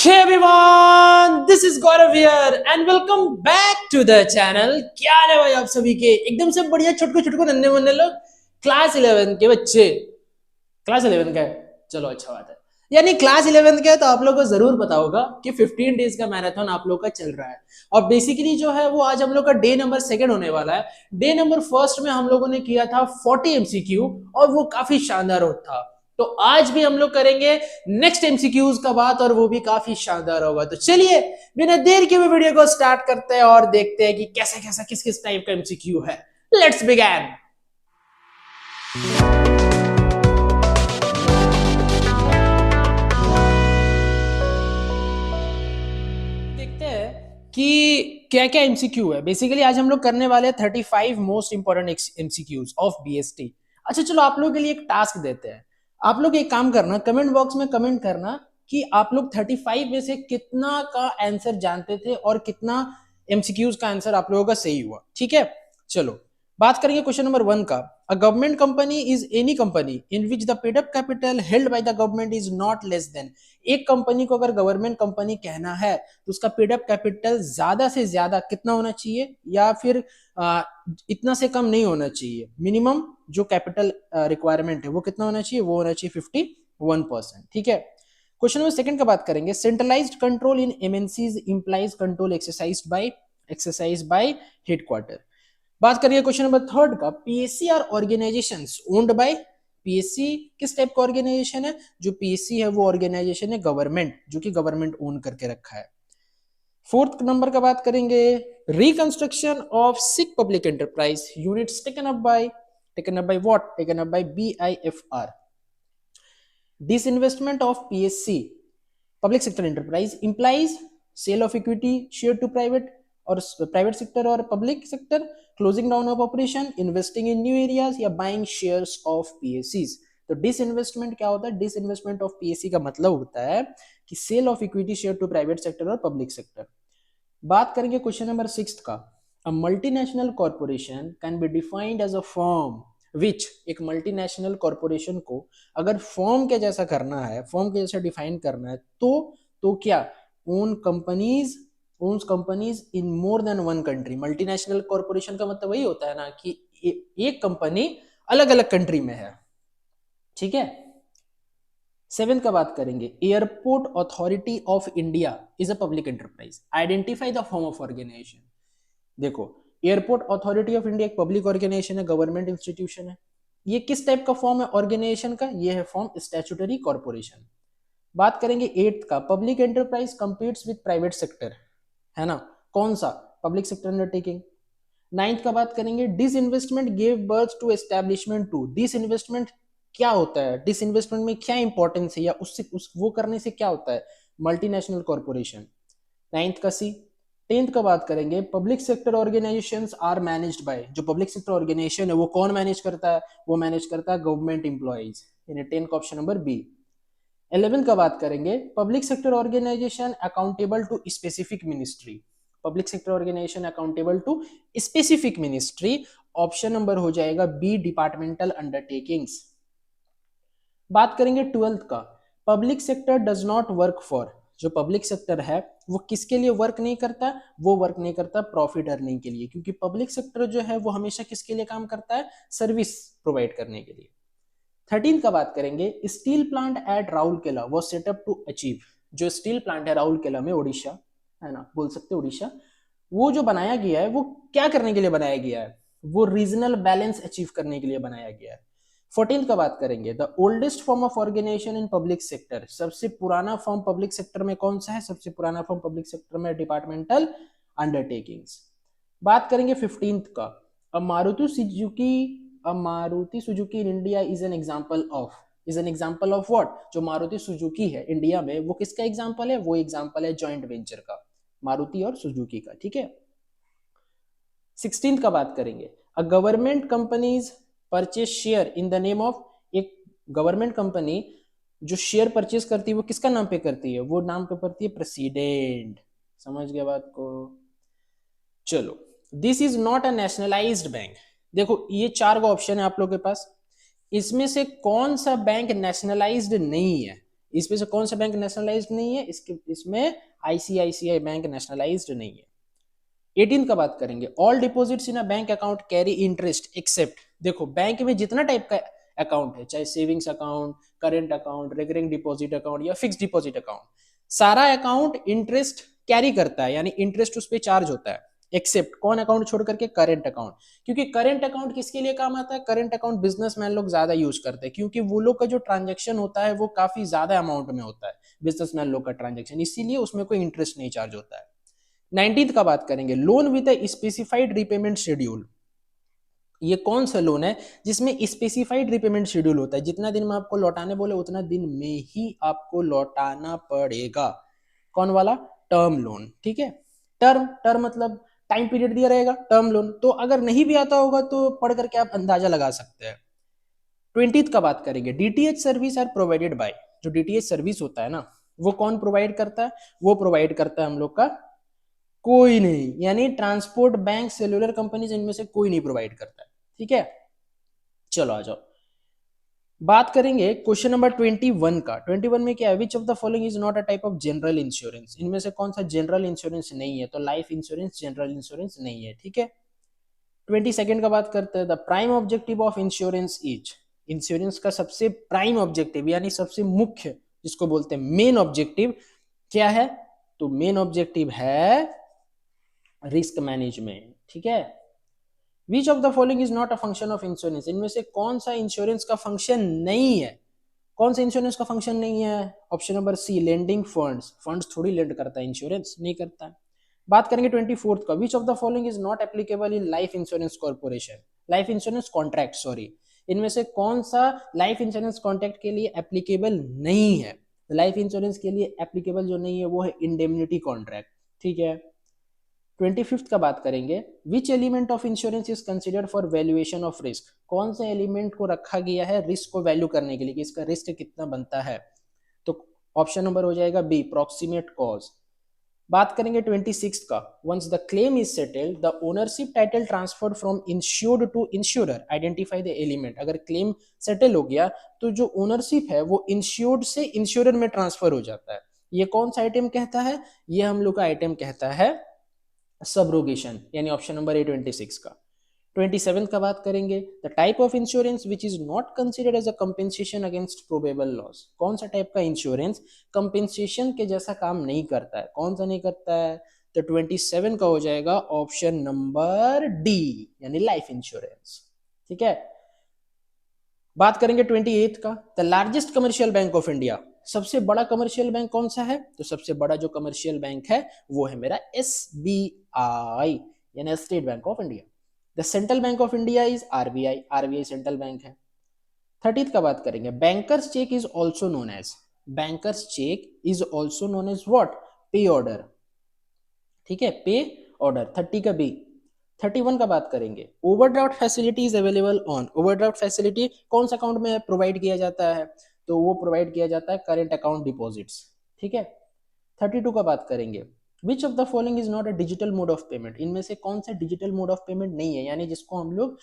Hey everyone, this is Gaurav here and welcome back to the channel। क्या हाल है भाई आप सभी के? एकदम से बढ़िया छुटकू छुटकू नन्हे मुन्ने लोग क्लास 11 के बच्चे। क्लास 11 का है, चलो अच्छा बात है। यानी क्लास 11 का है तो आप लोगों को जरूर पता होगा कि 15 डेज का मैराथन आप लोग का चल रहा है। और बेसिकली जो है वो आज हम लोग का डे नंबर सेकंड होने वाला है। डे नंबर फर्स्ट में हम लोगों ने किया था 40 एमसीक्यू और वो काफी शानदार था। तो आज भी हम लोग करेंगे नेक्स्ट एमसीक्यूज का बात और वो भी काफी शानदार होगा। तो चलिए बिना देर के वीडियो को स्टार्ट करते हैं और देखते हैं कि कैसा कैसा किस किस टाइप का एमसीक्यू है। Let's begin. देखते हैं कि क्या क्या एमसीक्यू है। बेसिकली आज हम लोग करने वाले हैं 35 most important MCQs of BST. अच्छा चलो आप लोगों के लिए एक टास्क देते हैं। आप लोग एक काम करना, कमेंट बॉक्स में कमेंट करना कि आप लोग 35 में से कितना का आंसर जानते थे और कितना एमसीक्यूज का आंसर आप लोगों का सही हुआ। ठीक है, चलो बात करेंगे क्वेश्चन नंबर 1 का। A government company is any company in which the paid up capital held by the government is not less than. एक कंपनी को अगर गवर्नमेंट कंपनी कहना है तो उसका पेड अप कैपिटल ज्यादा से ज्यादा कितना होना चाहिए या फिर इतना से कम नहीं होना चाहिए। मिनिमम जो कैपिटल रिक्वायरमेंट है वो कितना होना चाहिए, वो होना चाहिए 51%। ठीक है, क्वेश्चन नंबर सेकंड का बात करेंगे। Centralised control in MNCs employees control exercise by headquarter. बात करिए क्वेश्चन नंबर थर्ड का। PSC are organisations owned by. PSC किस टाइप का ऑर्गेनाइजेशन है? जो पीएससी है वो ऑर्गेनाइजेशन है गवर्नमेंट, जो कि गवर्नमेंट ओन करके रखा है। फोर्थ नंबर का बात करेंगे। Reconstruction of sick public enterprise units taken up by what? Taken up by BIFR. Disinvestment of PSC public sector enterprise implies sale of equity share to private sector और public sector, closing down of operation, investing in new areas या buying shares of पीएससीज। तो disinvestment क्या होता है? Disinvestment of PSC का मतलब होता है कि sale of equity share to private sector और पब्लिक सेक्टर। बात करेंगे क्वेश्चन नंबर 6 का। A multinational corporation can be defined as a firm which. एक मल्टीनेशनल कॉर्पोरेशन को अगर फर्म के जैसा करना है, फर्म के जैसा डिफाइन करना है तो क्या? Own companies in more than one country. Multinational corporation का मतलब वही होता है ना कि एक कंपनी अलग अलग कंट्री में है। ठीक है, 7 का बात करेंगे। Airport authority of India is a public enterprise, identify the form of organisation. देखो, एयरपोर्ट अथॉरिटी ऑफ इंडिया एक पब्लिक ऑर्गेनाइजेशन है, गवर्नमेंट इंस्टीट्यूशन है। ये किस टाइप का फॉर्म है ऑर्गेनाइजेशन का? ये है फॉर्म स्टैट्यूटरी कॉर्पोरेशन। बात करेंगे 8 का। Public enterprise competes with private sector, है ना? कौन सा? Public sector undertaking. 9th का बात करेंगे। Disinvestment gave birth to establishment to. Disinvestment क्या होता है? डिसइन्वेस्टमेंट में क्या इंपॉर्टेंस है या वो करने से क्या होता है? Multinational corporation. 9th का सी। 10th का बात करेंगे। Public sector organisations are managed by. जो पब्लिक सेक्टर ऑर्गेनाइजेशन है वो कौन मैनेज करता है? वो मैनेज करता है गवर्नमेंट एम्प्लॉइज। यानी 10 का ऑप्शन नंबर बी। 11 का बात करेंगे। Public sector organisation accountable to specific ministry. Public sector organisation accountable to specific ministry. Option number हो जाएगा बी, डिपार्टमेंटल अंडरटेकिंग्स। बात करेंगे 12th का। Public sector does not work for. जो पब्लिक सेक्टर है वो किसके लिए वर्क नहीं करता? वो वर्क नहीं करता प्रॉफिट अर्निंग के लिए, क्योंकि पब्लिक सेक्टर जो है वो हमेशा किसके लिए काम करता है? सर्विस प्रोवाइड करने के लिए। 13 का बात करेंगे। स्टील प्लांट एट राउरकेला वो सेटअप टू अचीव। जो स्टील प्लांट है राउरकेला में, ओडिशा है ना, बोल सकते ओडिशा, वो जो बनाया गया है वो क्या करने के लिए बनाया गया है? वो रीजनल बैलेंस अचीव करने के लिए बनाया गया है। 14 का बात करेंगे। The oldest form of organisation in public sector. सबसे पुराना फॉर्म पब्लिक सेक्टर में कौन सा है? सबसे पुराना फॉर्म पब्लिक सेक्टर में डिपार्टमेंटल अंडरटेकिंग्स। बात करेंगे 15th का। A Maruti Suzuki in India is an example of what? जो मारुति सुजुकी है इंडिया में वो किसका एग्जांपल है? वो एग्जांपल है जॉइंट वेंचर का, मारुति और सुजुकी का। ठीक है, 16th का बात करेंगे। A government companies purchase share in the name of. एक गवर्नमेंट कंपनी जो शेयर परचेज करती है वो किसका नाम पे करती है? वो नाम पे करती है प्रेसिडेंट। समझ गए बात को? चलो, this is not a nationalised bank. देखो ये 4 का ऑप्शन है आप लोग के पास, इसमें से कौन सा बैंक नेशनलाइज्ड नहीं है? इसमें से कौन सा बैंक नेशनलाइज्ड नहीं है? इसमें आईसीआईसीआई बैंक नेशनलाइज्ड नहीं है। 18 का बात करेंगे, all deposits in a bank account carry interest except, देखो बैंक में जितना टाइप का अकाउंट है, चाहे savings account, current account, recurring deposit account या फिक्स डिपॉजिट अकाउंट, सारा अकाउंट इंटरेस्ट कैरी करता है, यानी इंटरेस्ट उस पर चार्ज होता है, एक्सेप्ट कौन अकाउंट छोड़ करके? Current account. क्योंकि करेंट अकाउंट किसके लिए काम आता है? करेंट अकाउंट बिजनेसमैन लोग ज्यादा यूज करते हैं, क्योंकि वो लोग का जो ट्रांजेक्शन होता है वो काफी ज्यादा अमाउंट में होता है, बिजनेसमैन लोग का ट्रांजेक्शन, इसीलिए उसमें कोई इंटरेस्ट नहीं चार्ज होता है। 19th का बात करेंगे, loan with a specified repayment schedule, ये कौन सा लोन है जिसमें स्पेसिफाइड रिपेमेंट शेड्यूल होता है, जितना दिन में आपको लौटाने बोले उतना दिन में ही आपको लौटाना पड़ेगा, कौन वाला? Term loan. ठीक है, टर्म टर्म मतलब टाइम पीरियड दिया रहेगा, टर्म लोन। तो अगर नहीं भी आता होगा तो पढ़ करके आप अंदाजा लगा सकते हैं। 20th का बात करेंगे, DTH service are provided by, जो डीटीएच सर्विस होता है ना, वो कौन प्रोवाइड करता है? वो प्रोवाइड करता है हम लोग का कोई नहीं, यानी ट्रांसपोर्ट, बैंक, सेल्यूलर कंपनीज, इनमें से कोई नहीं प्रोवाइड करता है। ठीक है, चलो आ जाओ, बात करेंगे क्वेश्चन नंबर 21 का। 21 में क्या है? विच of the following is not a type of general insurance, इनमें से कौन सा जनरल इंश्योरेंस नहीं है? तो लाइफ इंश्योरेंस जनरल इंश्योरेंस नहीं है। ठीक है, 22 का बात करते हैं, the prime objective of insurance is, insurance का सबसे प्राइम ऑब्जेक्टिव यानी सबसे मुख्य, जिसको बोलते हैं मेन ऑब्जेक्टिव, क्या है? तो मेन ऑब्जेक्टिव है रिस्क मैनेजमेंट। ठीक है, विच of the following is not a function of insurance, इनमें से कौन सा इंश्योरेंस का फंक्शन नहीं है? कौन सा इंश्योरेंस का फंक्शन नहीं है? Option number C, lending funds, funds थोड़ी लेंड करता है, इंश्योरेंस नहीं करता है। बात करेंगे 24th का, which of the following is not applicable in life insurance corporation, life insurance contract, sorry, इनमें से कौन सा लाइफ इंश्योरेंस कॉन्ट्रैक्ट के लिए एप्लीकेबल नहीं है? लाइफ इंश्योरेंस के लिए एप्लीकेबल जो नहीं है वो है इंडेमनिटी कॉन्ट्रैक्ट। ठीक है, 25th का बात करेंगे, which element of insurance is considered for valuation of risk, कौन से एलिमेंट को रखा गया है रिस्क को वैल्यू करने के लिए कि इसका रिस्क कितना बनता है? तो ऑप्शन नंबर हो जाएगा बी, प्रॉक्सिमेट कॉज। बात करेंगे 26 का, once the claim is settled the ownership title transferred from insured to insurer, identify the element, अगर क्लेम सेटल हो गया तो जो ओनरशिप है वो इंश्योर्ड से इंश्योरर में ट्रांसफर हो जाता है, ये कौन सा आइटम कहता है? ये हम लोग का आइटम कहता है सबरोगेशन, यानी ऑप्शन नंबर ए 26 का। 27 का बात करेंगे, the type of insurance which is not considered as a compensation against probable loss, कौन सा टाइप का इंश्योरेंस कंपेंसेशन के जैसा काम नहीं करता है? कौन सा नहीं करता है? तो 27 का हो जाएगा ऑप्शन नंबर डी, यानी लाइफ इंश्योरेंस। ठीक है, बात करेंगे 28 का, the largest commercial bank of India, सबसे बड़ा कमर्शियल बैंक कौन सा है? तो सबसे बड़ा जो कमर्शियल बैंक है वो है मेरा SBI, यानी state bank of India. The central bank of India is RBI, RBI central bank है। 30th का बात करेंगे, bankers cheque is also known as, bankers cheque is also known as what? Pay order. ठीक है, पे order. 30 का B. 31 का बात करेंगे, overdraft facility is available on, overdraft facility कौन सा अकाउंट में प्रोवाइड किया जाता है? तो वो प्रोवाइड किया जाता है करेंट अकाउंट डिपॉजिट्स। ठीक है, 32 का बात करेंगे, विच of the following is not a digital mode of payment, इनमें से कौन सा डिजिटल मोड ऑफ पेमेंट नहीं है, यानी जिसको हम लोग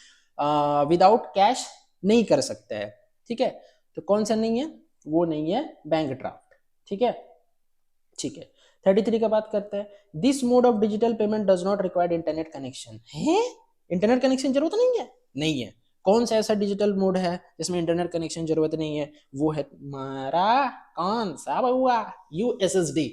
विदाउट कैश नहीं कर सकते हैं। ठीक है, तो कौन सा नहीं है? वो नहीं है बैंक ड्राफ्ट। ठीक है, ठीक है, 33 का बात करते हैं, this mode of digital payment does not require internet connection, है इंटरनेट कनेक्शन जरूरत नहीं है? नहीं है। कौन सा ऐसा डिजिटल मोड है जिसमें इंटरनेट कनेक्शन जरूरत नहीं है? वो है हमारा कौन सा हुआ? USSD,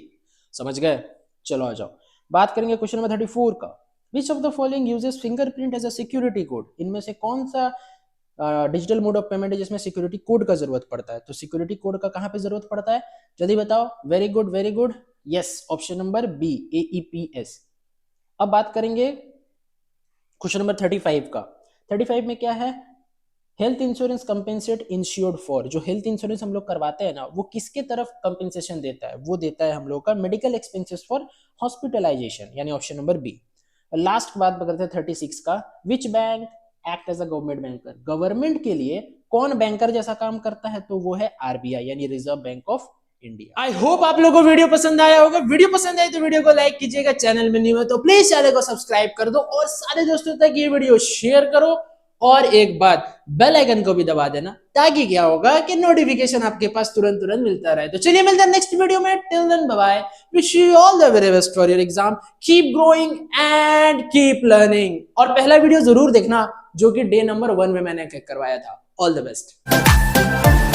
समझ गए? चलो आ जाओ, बात करेंगे क्वेश्चन नंबर 34 का, which of the following uses fingerprint as a security code, इनमें से कौन सा डिजिटल मोड ऑफ पेमेंट है जिसमें सिक्योरिटी कोड का जरूरत पड़ता है? तो सिक्योरिटी कोड का कहां पे जरूरत पड़ता है? जल्दी बताओ। Very good, very good, yes, option number B, AEPS। अब बात करेंगे क्वेश्चन नंबर 35 का। 35 में क्या है? Health insurance compensate insured for, जो हेल्थ इंश्योरेंस हम लोग करवाते हैं ना, वो किसके तरफ कंपेंसेशन देता है? वो देता है हम लोग का मेडिकल एक्सपेंसेस फॉर हॉस्पिटलाइजेशन, यानी ऑप्शन नंबर बी। लास्ट बात करते हैं 36 का, which bank act as a government banker, government के लिए कौन बैंकर जैसा काम करता है? तो वो है RBI, यानी reserve bank of India. I hope आप लोगों को वीडियो पसंद आया होगा। वीडियो पसंद आए तो वीडियो को लाइक कीजिएगा, चैनल में न्यू है तो प्लीज चैनल को सब्सक्राइब कर दो और सारे दोस्तों तक ये वीडियो शेयर करो और एक बात, बेल आइकन को भी दबा देना, ताकि क्या होगा कि नोटिफिकेशन आपके पास तुरंत तुरंत मिलता रहे। तो चलिए मिलते हैं नेक्स्ट वीडियो में, till then bye bye, wish you all the very best for your exam, keep growing and keep learning. और पहला वीडियो जरूर देखना जो कि डे नंबर 1 में मैंने करवाया था। All the best.